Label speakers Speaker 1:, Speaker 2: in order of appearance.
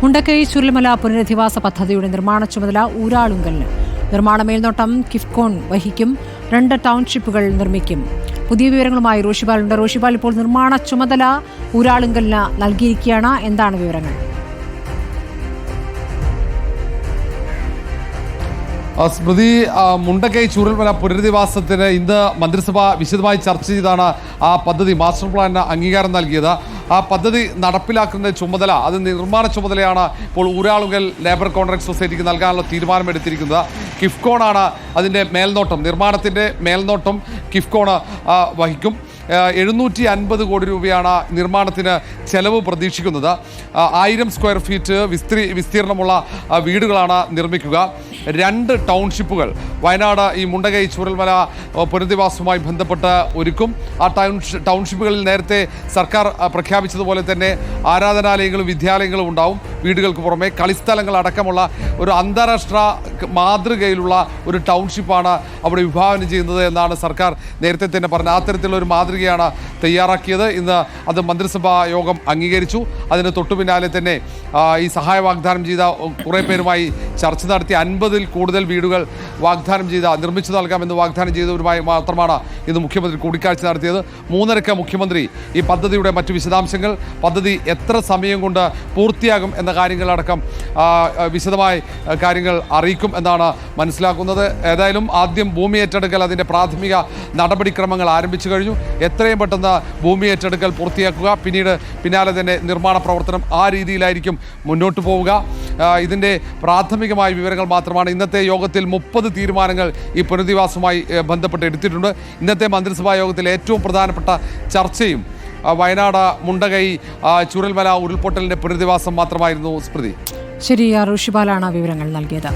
Speaker 1: മുണ്ടക്കൈ ചുരുളിമല പുനരധിവാസ പദ്ധതിയുടെ നിർമ്മാണ ചുമതല ഊരാളുങ്കലിന്. നിർമ്മാണ മേൽനോട്ടം കിഫ്കോൺ വഹിക്കും. 2 ടൗൺഷിപ്പുകൾ നിർമ്മിക്കും. പുതിയ വിവരങ്ങളുമായി റോഷിപാലുണ്ട്. റോഷിപാൽ, ഇപ്പോൾ നിർമ്മാണ ചുമതല ഊരാളുങ്കലിന് നൽകിയിരിക്കുകയാണ്. എന്താണ് വിവരങ്ങൾ?
Speaker 2: സ്മൃതി, മുണ്ടക്കൈ ചൂരൽമല പുനരധിവാസത്തിന് ഇന്ന് മന്ത്രിസഭ വിശദമായി ചർച്ച ചെയ്താണ് ആ പദ്ധതി മാസ്റ്റർ പ്ലാനിന് അംഗീകാരം നൽകിയത്. ആ പദ്ധതി നടപ്പിലാക്കുന്ന ചുമതല, അത് നിർമ്മാണ ചുമതലയാണ് ഇപ്പോൾ ഊരാളുങ്കൽ ലേബർ കോൺട്രാക്ട് സൊസൈറ്റിക്ക് നൽകാനുള്ള തീരുമാനമെടുത്തിരിക്കുന്നത്. കിഫ്കോണാണ് അതിൻ്റെ മേൽനോട്ടം, നിർമ്മാണത്തിൻ്റെ മേൽനോട്ടം കിഫ്കോൺ വഹിക്കും. 750 കോടി രൂപയാണ് നിർമ്മാണത്തിന് ചെലവ് പ്രതീക്ഷിക്കുന്നത്. 1000 സ്ക്വയർ ഫീറ്റ് വിസ്തീർണമുള്ള വീടുകളാണ് നിർമ്മിക്കുക. 2 ടൗൺഷിപ്പുകൾ വയനാട് ഈ മുണ്ടക്കൈ ചൂരൽമല പുനരധിവാസവുമായി ബന്ധപ്പെട്ട് ഒരുക്കും. ആ ടൗൺഷിപ്പുകളിൽ നേരത്തെ സർക്കാർ പ്രഖ്യാപിച്ചതുപോലെ തന്നെ ആരാധനാലയങ്ങളും വിദ്യാലയങ്ങളും ഉണ്ടാവും. വീടുകൾക്ക് പുറമെ കളിസ്ഥലങ്ങൾ അടക്കമുള്ള ഒരു അന്താരാഷ്ട്ര മാതൃകയിലുള്ള ഒരു ടൗൺഷിപ്പാണ് അവിടെ വിഭാവനം ചെയ്യുന്നത് എന്നാണ് സർക്കാർ നേരത്തെ തന്നെ പറഞ്ഞത്. അത്തരത്തിലുള്ള ഒരു മാതൃകയാണ് തയ്യാറാക്കിയത്. ഇന്ന് അത് മന്ത്രിസഭാ യോഗം അംഗീകരിച്ചു. അതിന് തൊട്ടു പിന്നാലെ തന്നെ ഈ സഹായ വാഗ്ദാനം ചെയ്ത കുറേ പേരുമായി ചർച്ച നടത്തി 50-ൽ കൂടുതൽ വീടുകൾ നിർമ്മിച്ചു നൽകാമെന്ന് വാഗ്ദാനം ചെയ്തവരുമായി മാത്രമാണ് ഇന്ന് മുഖ്യമന്ത്രി കൂടിക്കാഴ്ച നടത്തിയത്. 3:30 മുഖ്യമന്ത്രി ഈ പദ്ധതിയുടെ മറ്റു വിശദാംശങ്ങൾ, പദ്ധതി എത്ര സമയം കൊണ്ട് പൂർത്തിയാകും എന്ന കാര്യങ്ങളടക്കം വിശദമായ കാര്യങ്ങൾ അറിയിക്കും എന്നാണ് മനസ്സിലാക്കുന്നത്. ഏതായാലും ആദ്യം ഭൂമി ഏറ്റെടുക്കൽ, അതിൻ്റെ പ്രാഥമിക നടപടിക്രമങ്ങൾ ആരംഭിച്ചു കഴിഞ്ഞു. എത്രയും പെട്ടെന്ന് ഭൂമി ഏറ്റെടുക്കൽ പൂർത്തിയാക്കുക, പിന്നാലെ തന്നെ നിർമ്മാണ പ്രവർത്തനം ആ രീതിയിലായിരിക്കും മുന്നോട്ട് പോവുക. ഇതിൻ്റെ പ്രാഥമികമായ വിവരങ്ങൾ മാത്രമാണ്. ഇന്നത്തെ യോഗത്തിൽ 30 തീരുമാനങ്ങൾ ഈ പുനരധിവാസവുമായി ബന്ധപ്പെട്ട് എടുത്തിട്ടുണ്ട്. ഇന്നത്തെ മന്ത്രിസഭാ യോഗത്തിൽ ഏറ്റവും പ്രധാനപ്പെട്ട ചർച്ചയും വയനാട് മുണ്ടക്കൈ ചൂരൽമല ഉരുൾപൊട്ടലിൻ്റെ പുനരധിവാസം മാത്രമായിരുന്നു. സ്മൃതി,
Speaker 1: ശരി, റോഷിപാലാണ് വിവരങ്ങൾ നൽകിയത്.